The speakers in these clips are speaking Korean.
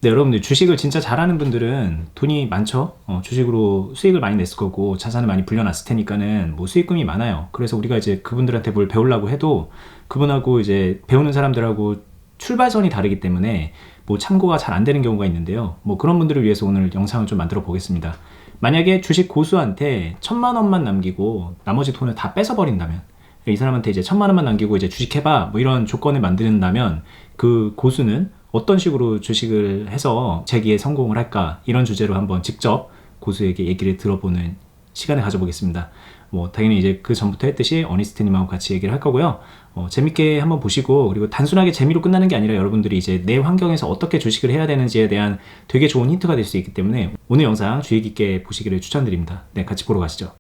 네, 여러분들 주식을 진짜 잘하는 분들은 돈이 많죠. 주식으로 수익을 많이 냈을 거고 자산을 많이 불려놨을 테니까는 뭐 수익금이 많아요. 그래서 우리가 이제 그분들한테 뭘 배우려고 해도 그분하고 이제 배우는 사람들하고 출발선이 다르기 때문에 뭐 참고가 잘 안 되는 경우가 있는데요. 뭐 그런 분들을 위해서 오늘 영상을 좀 만들어 보겠습니다. 만약에 주식 고수한테 1,000만 원만 남기고 나머지 돈을 다 뺏어버린다면, 이 사람한테 이제 1,000만 원만 남기고 이제 주식해봐 뭐 이런 조건을 만든다면 그 고수는 어떤 식으로 주식을 해서 재기에 성공을 할까, 이런 주제로 한번 직접 고수에게 얘기를 들어보는 시간을 가져보겠습니다. 뭐 당연히 이제 그 전부터 했듯이 어니스트님하고 같이 얘기를 할 거고요. 재밌게 한번 보시고, 그리고 단순하게 재미로 끝나는 게 아니라 여러분들이 이제 내 환경에서 어떻게 주식을 해야 되는지에 대한 되게 좋은 힌트가 될 수 있기 때문에 오늘 영상 주의 깊게 보시기를 추천드립니다. 네, 같이 보러 가시죠.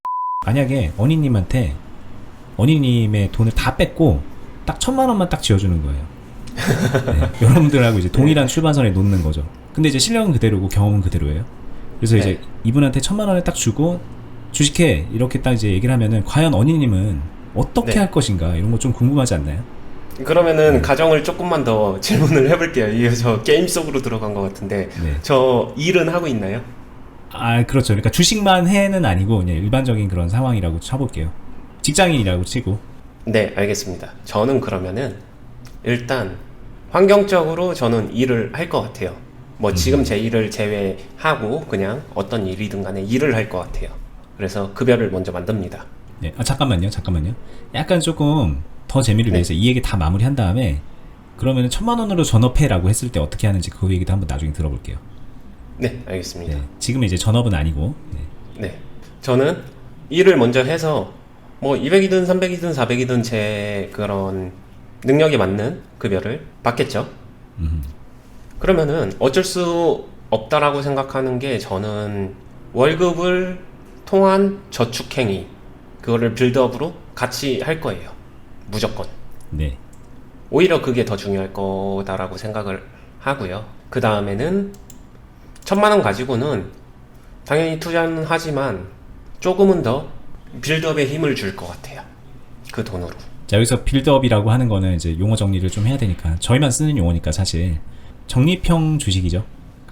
만약에 어니님한테 어니님의 돈을 다 뺏고 딱 1,000만 원만 딱 지어주는 거예요. 네, 여러분들하고 이제 동일한 출발선에 놓는 거죠. 근데 이제 실력은 그대로고 경험은 그대로예요. 그래서 이제 이분한테 1,000만 원을 딱 주고 주식해 이렇게 딱 이제 얘기를 하면은 과연 어니님은 어떻게 할 것인가, 이런 거 좀 궁금하지 않나요? 그러면은 가정을 조금만 더 질문을 해볼게요. 이게 저 게임 속으로 들어간 것 같은데 저 일은 하고 있나요? 아, 그렇죠. 그러니까 주식만 해는 아니고 그냥 일반적인 그런 상황이라고 쳐볼게요. 직장인이라고 치고. 네, 알겠습니다. 저는 그러면은 일단 환경적으로 저는 일을 할 것 같아요. 뭐 지금 제 일을 제외하고 그냥 어떤 일이든 간에 일을 할 것 같아요. 그래서 급여를 먼저 만듭니다. 네, 잠깐만요. 약간 조금 더 재미를 위해서 이 얘기 다 마무리한 다음에 그러면은 1,000만 원으로 전업해라고 했을 때 어떻게 하는지 그 얘기도 한번 나중에 들어볼게요. 네, 알겠습니다. 네, 지금은 이제 전업은 아니고. 네, 저는 일을 먼저 해서 뭐 200이든 300이든 400이든 제 그런 능력에 맞는 급여를 받겠죠. 그러면은 어쩔 수 없다라고 생각하는 게, 저는 월급을 통한 저축행위, 그거를 빌드업으로 같이 할 거예요. 무조건. 네. 오히려 그게 더 중요할 거다라고 생각을 하고요. 그 다음에는 1,000만 원 가지고는 당연히 투자는 하지만 조금은 더 빌드업에 힘을 줄 것 같아요. 그 돈으로. 자, 여기서 빌드업이라고 하는 거는 이제 용어 정리를 좀 해야 되니까, 저희만 쓰는 용어니까 사실 적립형 주식이죠.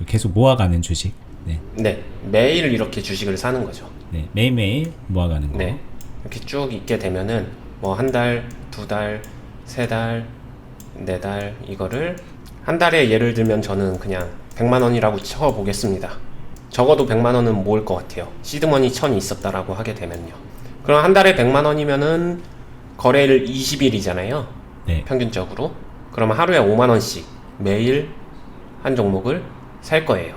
계속 모아가는 주식. 네, 매일 이렇게 주식을 사는 거죠. 네, 매일매일 모아가는 거. 네, 이렇게 쭉 있게 되면은 뭐 한 달, 두 달, 세 달, 네 달, 이거를 한 달에 예를 들면 저는 그냥 100만 원이라고 쳐보겠습니다. 적어도 100만 원은 모을 것 같아요. 시드머니 1000이 있었다라고 하게 되면요. 그럼 한 달에 100만 원이면은 거래일 20일이잖아요. 네. 평균적으로. 그러면 하루에 5만 원씩 매일 한 종목을 살 거예요.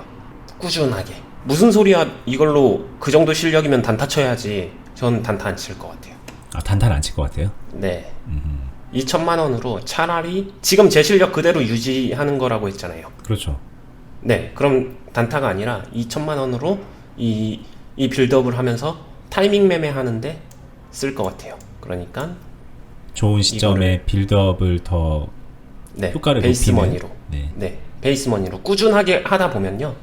꾸준하게. 무슨 소리야, 이걸로 그 정도 실력이면 단타 쳐야지. 전 단타 안 칠 것 같아요. 아, 단타는 안 칠 것 같아요? 네. 2,000만 원으로 차라리 지금 제 실력 그대로 유지하는 거라고 했잖아요. 그렇죠. 네, 그럼 단타가 아니라 2,000만 원으로 이 빌드업을 하면서 타이밍 매매 하는데 쓸 것 같아요. 그러니까 좋은 시점에 빌드업을 더 효과를 베이스 높이는. 머니로. 네, 베이스 머니로 꾸준하게 하다 보면요,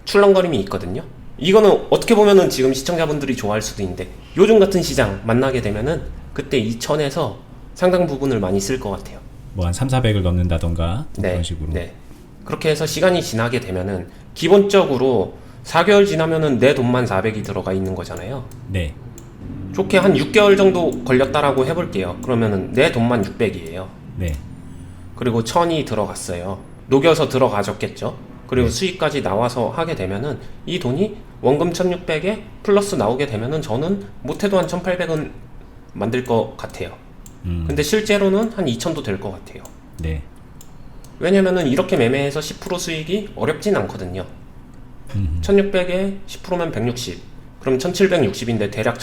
출렁거림이 있거든요. 이거는 어떻게 보면은 지금 시청자분들이 좋아할 수도 있는데, 요즘 같은 시장 만나게 되면은 그때 2,000에서 상당 부분을 많이 쓸 것 같아요. 뭐 한 3,400을 넣는다던가 그런 식으로. 네. 그렇게 해서 시간이 지나게 되면은 기본적으로 4개월 지나면은 내 돈만 400이 들어가 있는 거잖아요. 네. 좋게 한 6개월 정도 걸렸다라고 해볼게요. 그러면은 내 돈만 600이에요. 네. 그리고 1000이 들어갔어요. 녹여서 들어가졌겠죠. 그리고 수익까지 나와서 하게 되면은 이 돈이 원금 1600에 플러스 나오게 되면은 저는 못해도 한 1800은 만들 것 같아요. 근데 실제로는 한 2000도 될 것 같아요. 네. 왜냐면은 이렇게 매매해서 10% 수익이 어렵진 않거든요. 1600에 10%면 160, 그럼 1760인데 대략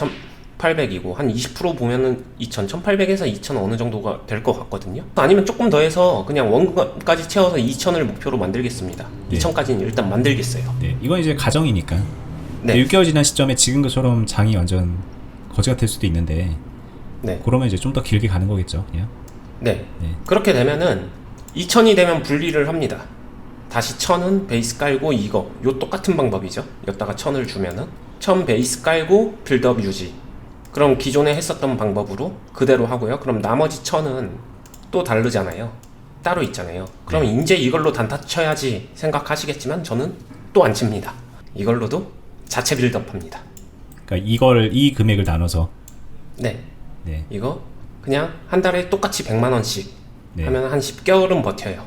1800이고 한 20% 보면은 2000, 1800에서 2000 어느 정도가 될 것 같거든요. 아니면 조금 더 해서 그냥 원금까지 채워서 2000을 목표로 만들겠습니다. 네. 2000까지는 일단 만들겠어요. 네. 이건 이제 가정이니까. 네. 6개월 지난 시점에 지금 것처럼 장이 완전 거지가 될 수도 있는데, 그러면 이제 좀 더 길게 가는 거겠죠, 그냥. 네. 그렇게 되면은 2000이 되면 분리를 합니다. 다시 1000은 베이스 깔고 요 똑같은 방법이죠. 여기다가 1000을 주면은 1000 베이스 깔고 빌드업 유지. 그럼 기존에 했었던 방법으로 그대로 하고요. 그럼 나머지 1000은 또 다르잖아요. 따로 있잖아요. 그럼 이제 이걸로 단타 쳐야지 생각하시겠지만 저는 또 안 칩니다. 이걸로도 자체 빌드업 합니다. 그러니까 이 금액을 나눠서. 네. 네. 이거 그냥 한 달에 똑같이 100만 원씩 네. 하면 한 10개월은 버텨요.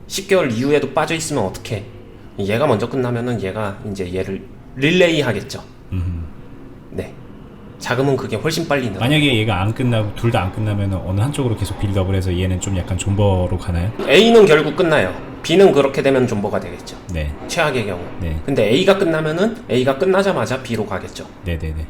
10개월 이후에도 빠져 있으면 어떡해? 얘가 먼저 끝나면은 얘가 이제 얘를 릴레이 하겠죠. 네. 자금은 그게 훨씬 빨리 늘어요. 만약에 얘가 안 끝나고 둘 다 안 끝나면 어느 한쪽으로 계속 빌드업을 해서 얘는 좀 약간 존버로 가나요? A는 결국 끝나요. B는 그렇게 되면 존버가 되겠죠. 네. 최악의 경우. 네. 근데 A가 끝나면은 A가 끝나자마자 B로 가겠죠. 네네네.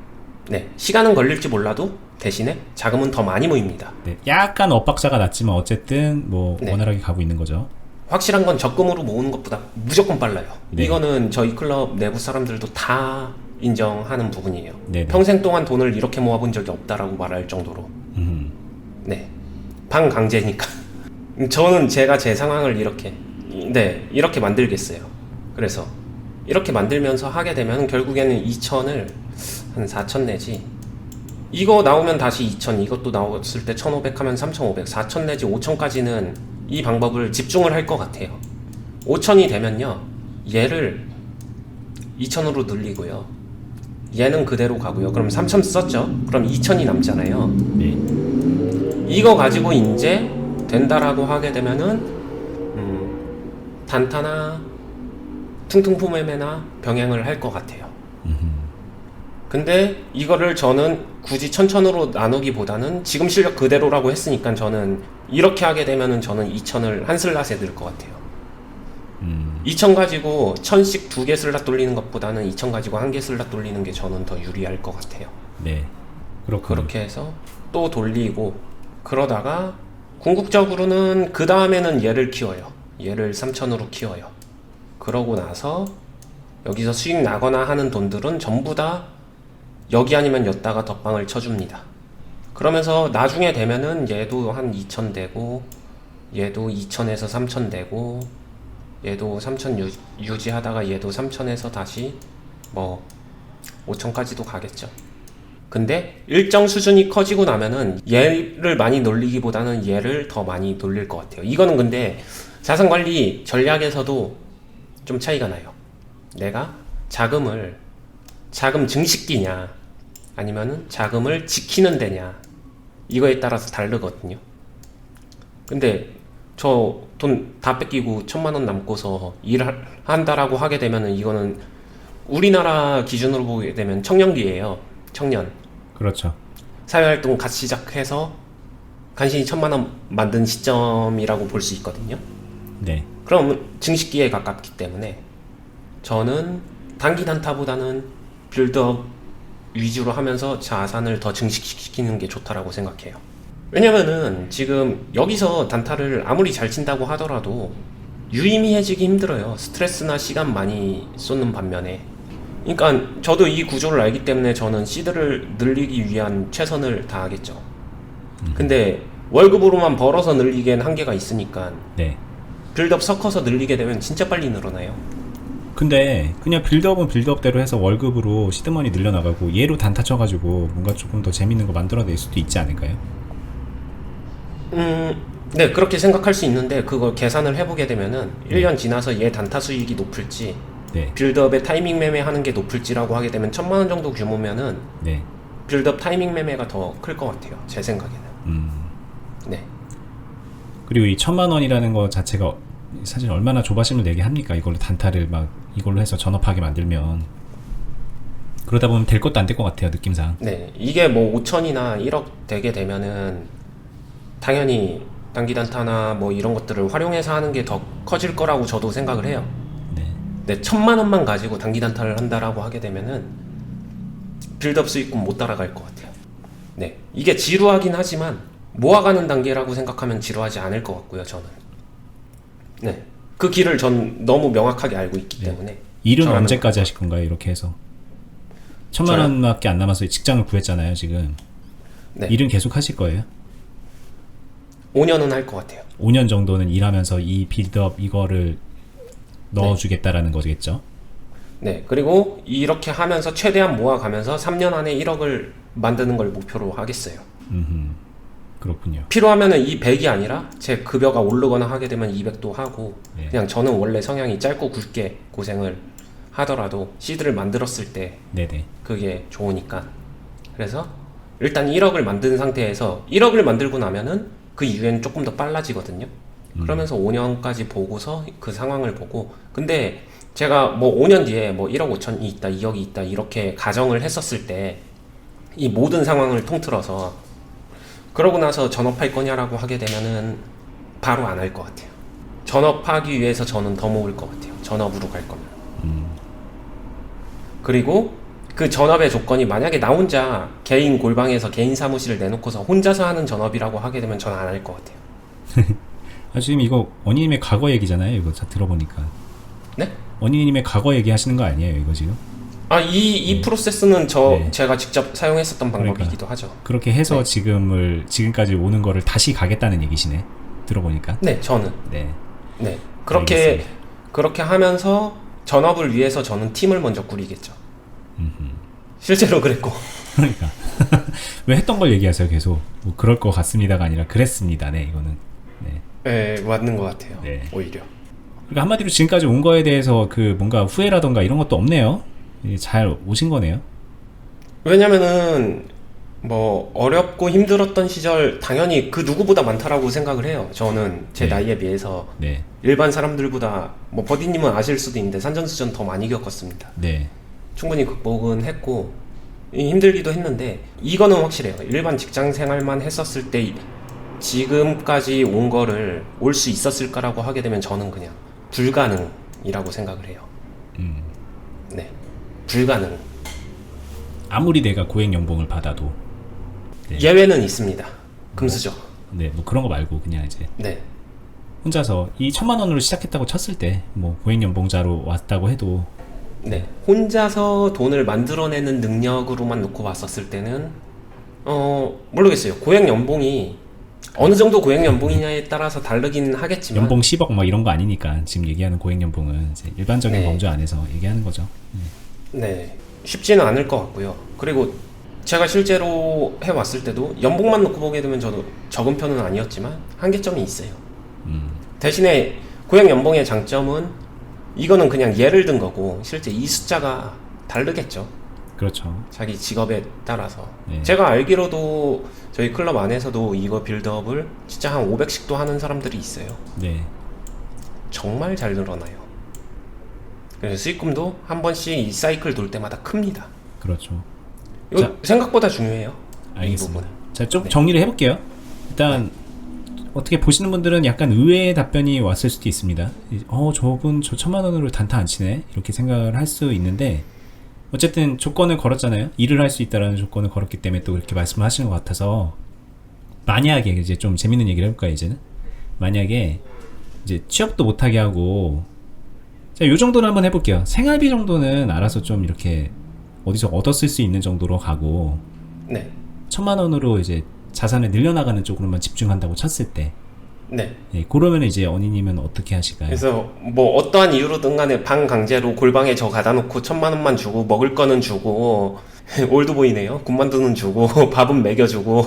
네. 시간은 걸릴지 몰라도 대신에 자금은 더 많이 모입니다. 네. 약간 엇박자가 났지만 어쨌든 뭐 네. 원활하게 가고 있는 거죠. 확실한 건 적금으로 모으는 것보다 무조건 빨라요. 네. 이거는 저희 클럽 내부 사람들도 다 인정하는 부분이에요. 네네. 평생 동안 돈을 이렇게 모아본 적이 없다라고 말할 정도로. 네. 반강제니까. 저는 제가 제 상황을 이렇게 만들겠어요. 그래서 이렇게 만들면서 하게 되면 결국에는 2천을 한 4천 내지. 이거 나오면 다시 2천, 이것도 나왔을 때 1,500 하면 3,500, 4천 내지 5천까지는 이 방법을 집중을 할 것 같아요. 5천이 되면요, 얘를 2천으로 늘리고요. 얘는 그대로 가고요. 그럼 3천 썼죠? 그럼 2천이 남잖아요. 네. 이거 가지고 이제 된다라고 하게 되면은 단타나 퉁퉁포 매매나 병행을 할 것 같아요. 근데 이거를 저는 굳이 천천으로 나누기보다는 지금 실력 그대로라고 했으니까 저는 이렇게 하게 되면은 저는 2천을 한 슬랏에 넣을 것 같아요. 2천 가지고 1,000씩 2개 슬랏 돌리는 것보다는 2천 가지고 1개 슬롯 돌리는 게 저는 더 유리할 것 같아요. 네. 그렇게 해서 또 돌리고 그러다가 궁극적으로는 그 다음에는 얘를 키워요. 얘를 3천으로 키워요. 그러고 나서 여기서 수익 나거나 하는 돈들은 전부 다 여기 아니면 여기다가 덧방을 쳐줍니다. 그러면서 나중에 되면은 얘도 한 2천 되고 얘도 2천에서 3천 되고 얘도 3천 유지하다가 얘도 3천에서 다시 뭐 5천까지도 가겠죠. 근데 일정 수준이 커지고 나면은 얘를 많이 놀리기보다는 얘를 더 많이 놀릴 것 같아요. 이거는 근데 자산관리 전략에서도 좀 차이가 나요. 내가 자금 증식기냐 아니면은 자금을 지키는 데냐 이거에 따라서 다르거든요. 근데 저 돈 다 뺏기고 1,000만 원 남고서 일한다라고 하게 되면은 이거는 우리나라 기준으로 보게 되면 청년기예요. 청년. 그렇죠. 사회활동 갓 시작해서 간신히 1,000만 원 만든 시점이라고 볼 수 있거든요. 네. 그럼 증식기에 가깝기 때문에 저는 단기 단타보다는 빌드업 위주로 하면서 자산을 더 증식시키는 게 좋다라고 생각해요. 왜냐면은 지금 여기서 단타를 아무리 잘 친다고 하더라도 유의미해지기 힘들어요. 스트레스나 시간 많이 쏟는 반면에. 그러니까 저도 이 구조를 알기 때문에 저는 시드를 늘리기 위한 최선을 다하겠죠. 근데 월급으로만 벌어서 늘리기엔 한계가 있으니까 네. 빌드업 섞어서 늘리게 되면 진짜 빨리 늘어나요. 근데 그냥 빌드업은 빌드업대로 해서 월급으로 시드머니 늘려나가고 얘로 단타 쳐가지고 뭔가 조금 더 재밌는 거 만들어낼 수도 있지 않을까요? 네, 그렇게 생각할 수 있는데 그걸 계산을 해보게 되면은 1년 지나서 얘 단타 수익이 높을지 네. 빌드업에 타이밍 매매하는 게 높을지라고 하게 되면 1,000만 원 정도 규모면은 네. 빌드업 타이밍 매매가 더 클 것 같아요. 제 생각에는. 네. 그리고 이 1,000만 원이라는 거 자체가 사실 얼마나 조바심을 내게 합니까? 이걸로 단타를 막 이걸로 해서 전업하게 만들면 그러다 보면 될 것도 안 될 것 같아요, 느낌상. 네, 이게 뭐 5천이나 1억 되게 되면은 당연히 단기 단타나 뭐 이런 것들을 활용해서 하는 게 더 커질 거라고 저도 생각을 해요. 네. 네, 1,000만 원만 가지고 단기 단타를 한다라고 하게 되면은 빌드업 수익금 못 따라갈 것 같아요. 네, 이게 지루하긴 하지만 모아가는 단계라고 생각하면 지루하지 않을 것 같고요, 저는. 네, 그 길을 전 너무 명확하게 알고 있기 때문에. 일은 저라는 언제까지 하실 건가요? 이렇게 해서 1,000만 원밖에 안 남아서 직장을 구했잖아요, 지금. 네, 일은 계속 하실 거예요? 5년은 할 것 같아요. 5년 정도는 일하면서 이 빌드업 이거를 넣어주겠다라는 거겠죠? 네, 그리고 이렇게 하면서 최대한 모아가면서 3년 안에 1억을 만드는 걸 목표로 하겠어요. 그렇군요. 필요하면은 이 100이 아니라 제 급여가 오르거나 하게 되면 200도 하고 네. 그냥 저는 원래 성향이 짧고 굵게 고생을 하더라도 시드를 만들었을 때 네네. 그게 좋으니까. 그래서 일단 1억을 만든 상태에서 1억을 만들고 나면은 그 이후에는 조금 더 빨라지거든요. 그러면서 5년까지 보고서 그 상황을 보고, 근데 제가 뭐 5년 뒤에 뭐 1억 5천이 있다, 2억이 있다 이렇게 가정을 했었을 때 이 모든 상황을 통틀어서 그러고 나서 전업할 거냐라고 하게 되면은 바로 안 할 것 같아요. 전업하기 위해서 저는 더 모을 것 같아요. 전업으로 갈 거면. 그리고 그 전업의 조건이 만약에 나 혼자 개인 골방에서 개인 사무실을 내놓고서 혼자서 하는 전업이라고 하게 되면 저는 안 할 것 같아요. 아, 지금 이거 언니님의 과거 얘기잖아요. 이거 다 들어보니까. 네? 언니님의 과거 얘기하시는 거 아니에요, 이거 지금? 이 프로세스는 네. 제가 직접 사용했었던 방법이기도 하죠. 그렇게 해서 네. 지금까지 오는 거를 다시 가겠다는 얘기시네. 들어보니까. 네, 저는. 네. 네. 알겠습니다. 그렇게 하면서 전업을 위해서 저는 팀을 먼저 꾸리겠죠. 실제로 그랬고. 그러니까. 왜 했던 걸 얘기하세요, 계속. 뭐 그럴 것 같습니다가 아니라 그랬습니다. 네, 이거는. 네. 네, 맞는 것 같아요. 네. 오히려. 그러니까 한마디로 지금까지 온 거에 대해서 그 뭔가 후회라던가 이런 것도 없네요. 잘 오신 거네요. 왜냐면은 뭐 어렵고 힘들었던 시절 당연히 그 누구보다 많다라고 생각을 해요. 저는 제 네. 나이에 비해서 네. 일반 사람들보다 뭐 버디님은 아실 수도 있는데 산전수전 더 많이 겪었습니다. 네. 충분히 극복은 했고 힘들기도 했는데 이거는 확실해요. 일반 직장 생활만 했었을 때 지금까지 온 거를 올 수 있었을까라고 하게 되면 저는 그냥 불가능이라고 생각을 해요. 네, 불가능. 아무리 내가 고액 연봉을 받아도. 네. 예외는 있습니다. 금수저. 네, 뭐 그런 거 말고 그냥 이제 네, 혼자서 이 1,000만 원으로 시작했다고 쳤을 때 뭐 고액 연봉자로 왔다고 해도 네. 혼자서 돈을 만들어내는 능력으로만 놓고 봤었을 때는 모르겠어요. 고액 연봉이 어느 정도 고액 연봉이냐에 따라서 다르긴 하겠지만 연봉 10억 막 이런 거 아니니까 지금 얘기하는 고액 연봉은 이제 일반적인 네. 범주 안에서 얘기하는 거죠. 네, 쉽지는 않을 것 같고요. 그리고 제가 실제로 해왔을 때도 연봉만 놓고 보게 되면 저도 적은 편은 아니었지만 한계점이 있어요. 대신에 고액 연봉의 장점은 이거는 그냥 예를 든 거고 실제 이 숫자가 다르겠죠. 그렇죠. 자기 직업에 따라서. 네. 제가 알기로도 저희 클럽 안에서도 이거 빌드업을 진짜 한 500씩도 하는 사람들이 있어요. 네. 정말 잘 늘어나요. 그래서 수익금도 한 번씩 이 사이클 돌 때마다 큽니다. 그렇죠. 이거 자, 생각보다 중요해요. 알겠습니다. 이 부분. 자, 좀 네. 정리를 해볼게요. 일단 어떻게 보시는 분들은 약간 의외의 답변이 왔을 수도 있습니다. 저분 저 1,000만 원으로 단타 안 치네 이렇게 생각을 할 수 있는데 어쨌든 조건을 걸었잖아요. 일을 할 수 있다라는 조건을 걸었기 때문에 또 그렇게 말씀을 하시는 것 같아서 만약에 이제 좀 재밌는 얘기를 해볼까요 이제는? 만약에 이제 취업도 못하게 하고 자, 요 정도는 한번 해볼게요. 생활비 정도는 알아서 좀 이렇게 어디서 얻었을 수 있는 정도로 가고 네. 1,000만 원으로 이제 자산을 늘려나가는 쪽으로만 집중한다고 쳤을 때 네. 그러면 이제 언니님은 어떻게 하실까요? 그래서 뭐 어떠한 이유로든 간에 방 강제로 골방에 저 가다 놓고 1,000만 원만 주고 먹을 거는 주고 올드보이네요. 군만두는 주고 밥은 먹여주고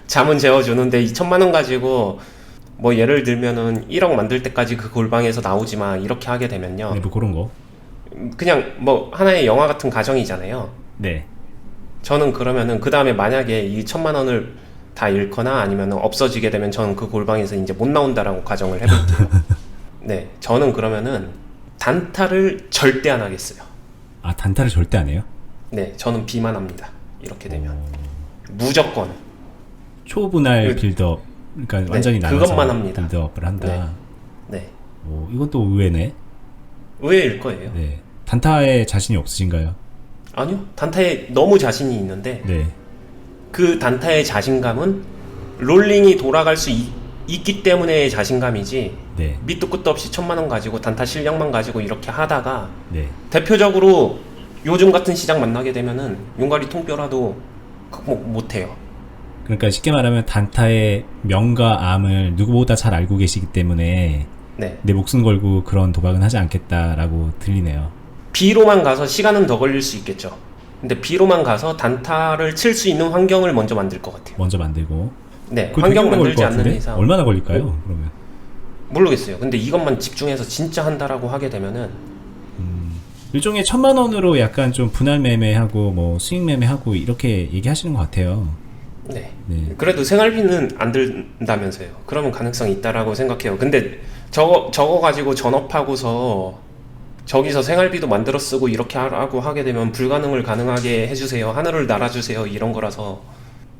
잠은 재워주는데 이 1,000만 원 가지고 뭐 예를 들면은 1억 만들 때까지 그 골방에서 나오지 마 이렇게 하게 되면요. 네, 뭐 그런 거. 그냥 뭐 하나의 영화 같은 가정이잖아요. 네. 저는 그러면은 그 다음에 만약에 이 1,000만 원을 다 잃거나 아니면 없어지게 되면 저는 그 골방에서 이제 못 나온다라고 가정을 해볼게요. 네, 저는 그러면은 단타를 절대 안 하겠어요. 아, 단타를 절대 안 해요? 네, 저는 비만 합니다. 이렇게 되면 무조건. 초분할 그- 빌드업, 그러니까 네, 완전히 나눠서 그것만 합니다. 빌드업을 한다. 네, 이건 또 의외네. 의외일 거예요. 네. 단타에 자신이 없으신가요? 아니요, 단타에 너무 자신이 있는데 네. 그 단타의 자신감은 롤링이 돌아갈 수 있기 때문에 자신감이지 네. 밑도 끝도 없이 1,000만 원 가지고 단타 실력만 가지고 이렇게 하다가 네. 대표적으로 요즘 같은 시장 만나게 되면은 용가리 통뼈라도 극복 못해요. 그러니까 쉽게 말하면 단타의 명과 암을 누구보다 잘 알고 계시기 때문에 네. 내 목숨 걸고 그런 도박은 하지 않겠다라고 들리네요. B로만 가서 시간은 더 걸릴 수 있겠죠. 근데 B로만 가서 단타를 칠 수 있는 환경을 먼저 만들 것 같아요. 먼저 만들고. 네, 그거 되게 환경 오래 걸릴 만들지 것 않는 같은데? 이상 얼마나 걸릴까요? 그러면 모르겠어요. 근데 이것만 집중해서 진짜 한다라고 하게 되면은 일종의 1,000만 원으로 약간 좀 분할 매매하고 뭐 수익 매매하고 이렇게 얘기하시는 것 같아요. 네. 네. 그래도 생활비는 안 든다면서요. 그러면 가능성이 있다라고 생각해요. 근데 저거 가지고 전업하고서 저기서 생활비도 만들어 쓰고 이렇게 하라고 하게 되면 불가능을 가능하게 해주세요. 하늘을 날아주세요. 이런 거라서.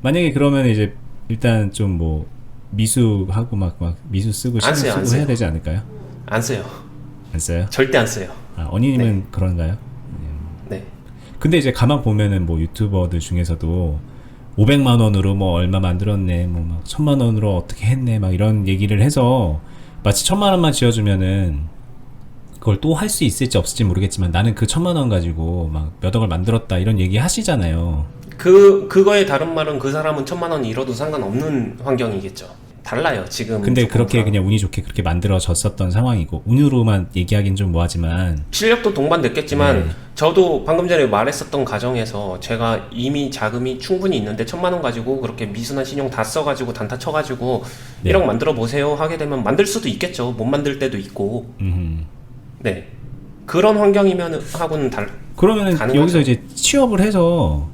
만약에 그러면 이제 일단 좀 뭐 미수하고 막 미수 쓰고 신경 안 써요, 안 쓰고 써요. 해야 되지 않을까요? 안 써요. 안 써요? 절대 안 써요. 아, 언니님은 그런가요? 네. 근데 이제 가만 보면은 뭐 유튜버들 중에서도 500만 원으로 뭐 얼마 만들었네, 뭐 막 1,000만 원으로 어떻게 했네, 막 이런 얘기를 해서 마치 1,000만 원만 지어주면은 그걸 또 할 수 있을지 없을지 모르겠지만 나는 그 1,000만 원 가지고 막 몇 억을 만들었다 이런 얘기 하시잖아요. 그거의 다른 말은 그 사람은 1,000만 원 잃어도 상관없는 환경이겠죠. 달라요. 지금. 근데 그렇게 조건상. 그냥 운이 좋게 그렇게 만들어졌었던 상황이고 운으로만 얘기하긴 좀 뭐하지만 실력도 동반됐겠지만 네. 저도 방금 전에 말했었던 가정에서 제가 이미 자금이 충분히 있는데 1,000만 원 가지고 그렇게 미수나 신용 다 써가지고 단타 쳐가지고 네. 1억 만들어 보세요 하게 되면 만들 수도 있겠죠. 못 만들 때도 있고. 네. 그런 환경이면 하고는 그러면은 가능하죠. 여기서 이제 취업을 해서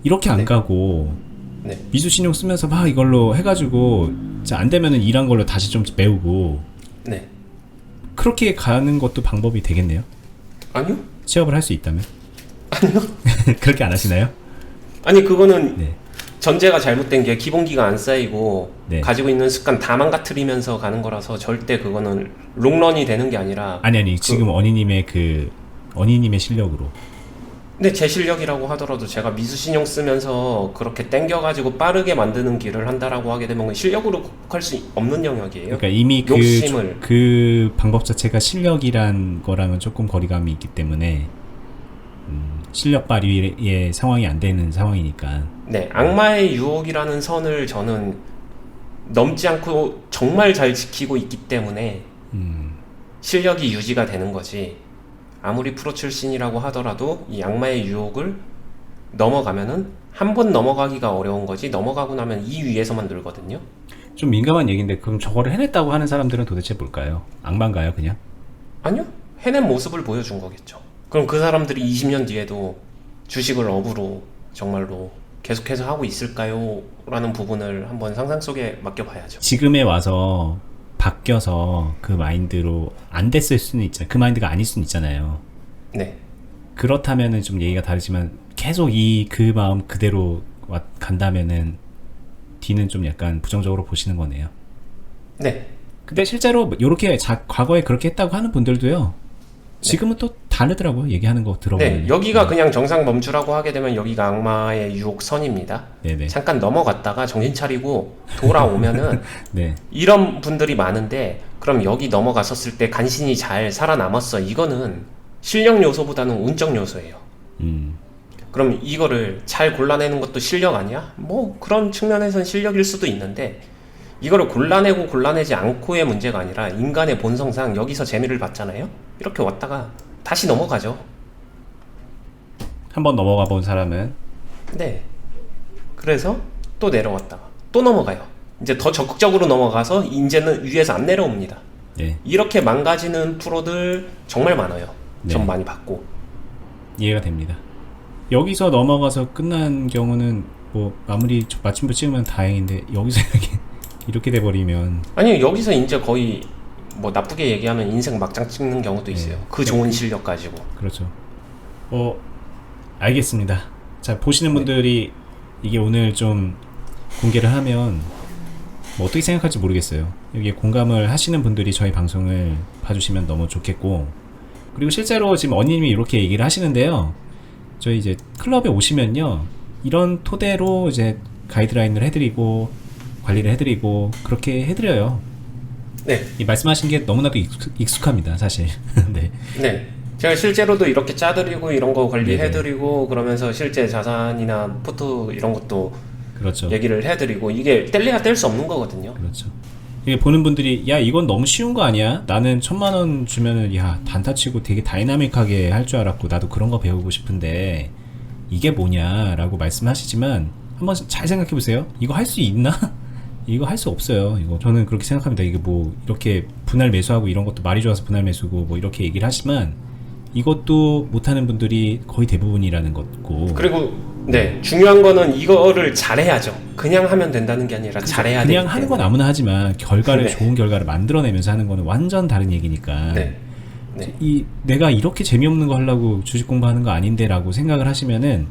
이렇게 안 네. 가고 네. 미수 신용 쓰면서 막 이걸로 해가지고 자, 안 되면은 일한 걸로 다시 좀 메우고 네. 그렇게 가는 것도 방법이 되겠네요. 아니요? 취업을 할 수 있다면? 아니요. 그렇게 안 하시나요? 아니 그거는 네. 전제가 잘못된 게 기본기가 안 쌓이고 네. 가지고 있는 습관 다 망가뜨리면서 가는 거라서 절대 그거는 롱런이 되는 게 아니라 아니 지금 언니님의 언니님의 실력으로 근데 제 실력이라고 하더라도 제가 미수신용 쓰면서 그렇게 땡겨가지고 빠르게 만드는 길을 한다라고 하게 되면 실력으로 극복할 수 없는 영역이에요. 그러니까 이미 욕심을. 그 방법 자체가 실력이란 거랑은 조금 거리감이 있기 때문에 실력 발휘의 상황이 안 되는 상황이니까 네, 악마의 유혹이라는 선을 저는 넘지 않고 정말 잘 지키고 있기 때문에 실력이 유지가 되는 거지. 아무리 프로 출신이라고 하더라도 이 악마의 유혹을 넘어가면은 한 번 넘어가기가 어려운 거지 넘어가고 나면 이 위에서만 늘거든요. 좀 민감한 얘기인데 그럼 저거를 해냈다고 하는 사람들은 도대체 뭘까요? 악마인가요 그냥? 아니요, 해낸 모습을 보여준 거겠죠. 그럼 그 사람들이 20년 뒤에도 주식을 업으로 정말로 계속해서 하고 있을까요? 라는 부분을 한번 상상 속에 맡겨봐야죠. 지금에 와서 바뀌어서 그 마인드로 안 됐을 수는 있잖아요. 그 마인드가 아닐 수는 있잖아요. 네. 그렇다면은 좀 얘기가 다르지만 계속 그 마음 그대로 간다면은 뒤는 좀 약간 부정적으로 보시는 거네요. 네. 근데 실제로 요렇게 과거에 그렇게 했다고 하는 분들도요. 지금은 또 다르더라고요. 얘기하는 거 들어보면. 네. 여기가 그냥 정상 범주라고 하게 되면 여기가 악마의 유혹선입니다. 네네. 잠깐 넘어갔다가 정신 차리고 돌아오면은 네. 이런 분들이 많은데 그럼 여기 넘어갔었을 때 간신히 잘 살아남았어. 이거는 실력 요소보다는 운적 요소예요. 그럼 이거를 잘 골라내는 것도 실력 아니야? 뭐 그런 측면에선 실력일 수도 있는데 이거를 골라내고 골라내지 않고의 문제가 아니라 인간의 본성상 여기서 재미를 봤잖아요. 이렇게 왔다가 다시 넘어가죠. 한번 넘어가 본 사람은 네. 그래서 또 내려왔다가 또 넘어가요. 이제 더 적극적으로 넘어가서 이제는 위에서 안 내려옵니다. 네. 이렇게 망가지는 프로들 정말 많아요. 네. 전 많이 봤고. 이해가 됩니다. 여기서 넘어가서 끝난 경우는 뭐 아무리 마침표 찍으면 다행인데 여기서 이렇게 돼버리면 아니 여기서 이제 거의 뭐 나쁘게 얘기하면 인생 막장 찍는 경우도 있어요. 그 좋은 실력 가지고. 그렇죠. 알겠습니다. 자 보시는 분들이 이게 오늘 좀 공개를 하면 뭐 어떻게 생각할지 모르겠어요. 여기에 공감을 하시는 분들이 저희 방송을 봐주시면 너무 좋겠고 그리고 실제로 지금 언니님이 이렇게 얘기를 하시는데요. 저희 이제 클럽에 오시면요. 이런 토대로 이제 가이드라인을 해드리고 관리를 해드리고 그렇게 해드려요. 네. 이 말씀하신 게 너무나도 익숙합니다, 사실. 네. 네. 제가 실제로도 이렇게 짜드리고 이런 거 관리해드리고 그러면서 실제 자산이나 포트 이런 것도 그렇죠. 얘기를 해드리고 이게 뗄래야 뗄 수 없는 거거든요. 그렇죠. 이게 보는 분들이 야 이건 너무 쉬운 거 아니야? 나는 1,000만 원 주면은 야 단타 치고 되게 다이나믹하게 할 줄 알았고 나도 그런 거 배우고 싶은데 이게 뭐냐라고 말씀하시지만 한번 잘 생각해 보세요. 이거 할 수 있나? 이거 할 수 없어요. 이거 저는 그렇게 생각합니다. 이게 뭐 이렇게 분할 매수하고 이런 것도 말이 좋아서 분할 매수고 뭐 이렇게 얘기를 하지만 이것도 못하는 분들이 거의 대부분이라는 거고. 그리고 네, 중요한 거는 이거를 잘해야죠. 그냥 하면 된다는 게 아니라 잘해야 되기 그냥 하는 건 때문에. 아무나 하지만 결과를 네. 좋은 결과를 만들어내면서 하는 거는 완전 다른 얘기니까. 네. 네. 이 내가 이렇게 재미없는 거 하려고 주식 공부하는 거 아닌데라고 생각을 하시면은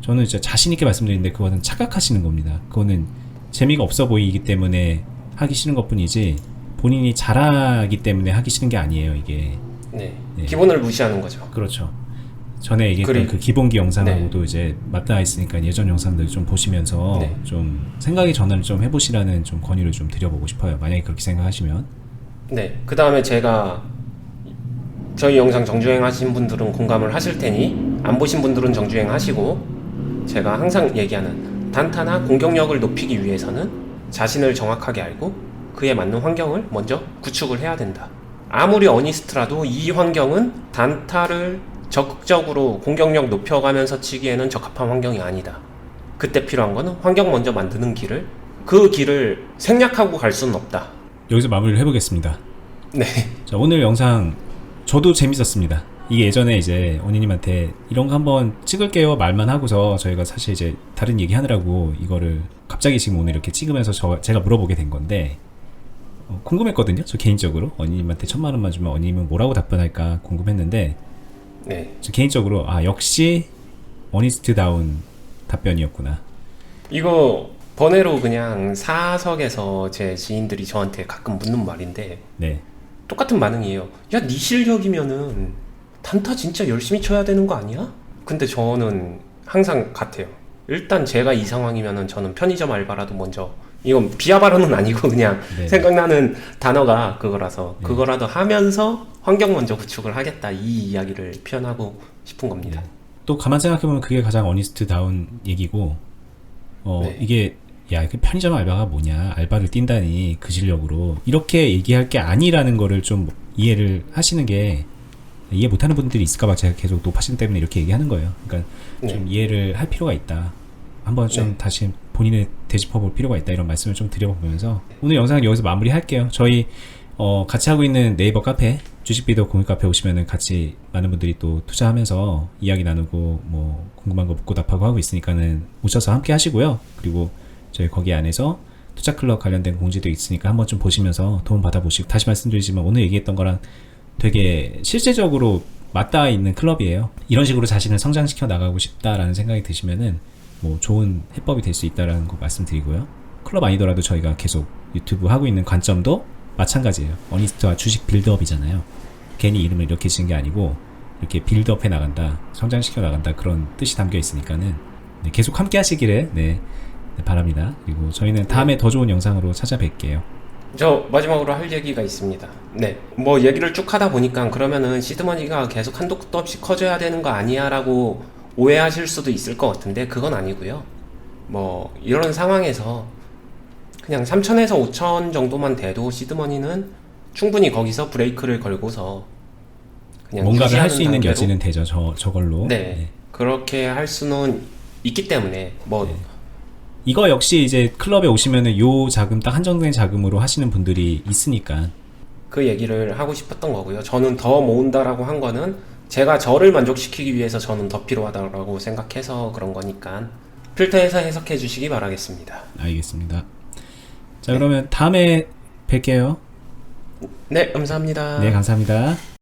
저는 진짜 자신 있게 말씀드리는데 그거는 착각하시는 겁니다. 그거는 재미가 없어 보이기 때문에 하기 싫은 것뿐이지 본인이 잘하기 때문에 하기 싫은 게 아니에요. 이게. 네. 네. 기본을 무시하는 거죠. 그렇죠. 전에 얘기했던 그리고- 그 기본기 영상하고도 이제 맞닿아 있으니까 예전 영상들 좀 보시면서 네. 좀 생각의 전환을 좀 해보시라는 좀 권유를 좀 드려보고 싶어요. 만약에 그렇게 생각하시면. 네. 그 다음에 제가 저희 영상 정주행 하신 분들은 공감을 하실 테니 안 보신 분들은 정주행 하시고 제가 항상 얘기하는 단타나 공격력을 높이기 위해서는 자신을 정확하게 알고 그에 맞는 환경을 먼저 구축을 해야 된다. 아무리 어니스트라도 이 환경은 단타를 적극적으로 공격력 높여가면서 치기에는 적합한 환경이 아니다. 그때 필요한 거는 환경 먼저 만드는 길을 그 길을 생략하고 갈 수는 없다. 여기서 마무리를 해보겠습니다. 네. 자, 오늘 영상 저도 재밌었습니다. 이게 예전에 이제 언니님한테 이런 거 한번 찍을게요 말만 하고서 저희가 사실 이제 다른 얘기 하느라고 이거를 갑자기 지금 오늘 이렇게 찍으면서 제가 물어보게 된 건데 궁금했거든요. 저 개인적으로 언니님한테 1,000만 원만 주면 언니님은 뭐라고 답변할까 궁금했는데 네. 저 개인적으로 역시 어니스트다운 답변이었구나. 이거 번외로 그냥 사석에서 제 지인들이 저한테 가끔 묻는 말인데 네. 똑같은 반응이에요. 야, 네 실력이면은 단타 진짜 열심히 쳐야 되는 거 아니야? 근데 저는 항상 같아요. 일단 제가 이 상황이면은 저는 편의점 알바라도 먼저, 이건 비하 발언은 아니고 그냥 네. 생각나는 단어가 그거라서 네. 그거라도 하면서 환경 먼저 구축을 하겠다, 이 이야기를 표현하고 싶은 겁니다. 또 가만 생각해보면 그게 가장 어니스트다운 얘기고 네. 이게 야, 그 편의점 알바가 뭐냐, 알바를 뛴다니 그 실력으로 이렇게 얘기할 게 아니라는 거를 좀 이해를 하시는 게, 이해 못하는 분들이 있을까봐 제가 계속 노파신 때문에 이렇게 얘기하는 거예요. 그러니까 좀 네. 이해를 할 필요가 있다. 한번 좀 네. 다시 본인을 되짚어볼 필요가 있다, 이런 말씀을 좀 드려보면서 오늘 영상은 여기서 마무리할게요. 저희 같이 하고 있는 네이버 카페, 주식비더 공유 카페 오시면은 같이 많은 분들이 또 투자하면서 이야기 나누고 뭐 궁금한 거 묻고 답하고 하고 있으니까는 오셔서 함께 하시고요. 그리고 저희 거기 안에서 투자클럽 관련된 공지도 있으니까 한번 좀 보시면서 도움 받아보시고, 다시 말씀드리지만 오늘 얘기했던 거랑 되게 실제적으로 맞닿아 있는 클럽이에요. 이런 식으로 자신을 성장시켜 나가고 싶다라는 생각이 드시면은 뭐 좋은 해법이 될 수 있다라는 거 말씀드리고요. 클럽 아니더라도 저희가 계속 유튜브 하고 있는 관점도 마찬가지예요. 어니스트와 주식 빌드업이잖아요. 괜히 이름을 이렇게 지은 게 아니고 이렇게 빌드업해 나간다, 성장시켜 나간다, 그런 뜻이 담겨 있으니까는 네, 계속 함께 하시기를 네, 바랍니다. 그리고 저희는 다음에 더 좋은 영상으로 찾아뵐게요. 저 마지막으로 할 얘기가 있습니다. 네, 뭐 얘기를 쭉 하다 보니까 그러면은 시드머니가 계속 한도 끝도 없이 커져야 되는 거 아니야 라고 오해하실 수도 있을 것 같은데 그건 아니고요. 뭐 이런 상황에서 그냥 3천에서 5천 정도만 돼도 시드머니는 충분히 거기서 브레이크를 걸고서 그냥 뭔가를 할 유지하는 수 있는 단계로, 여지는 되죠. 저걸로. 네, 그렇게 할 수는 있기 때문에 뭐 네. 이거 역시 이제 클럽에 오시면은 요 자금 딱 한정된 자금으로 하시는 분들이 있으니까. 그 얘기를 하고 싶었던 거고요. 저는 더 모은다라고 한 거는 제가 저를 만족시키기 위해서 저는 더 필요하다고 생각해서 그런 거니까 필터해서 해석해 주시기 바라겠습니다. 알겠습니다. 자, 그러면 다음에 뵐게요. 네, 감사합니다. 네, 감사합니다.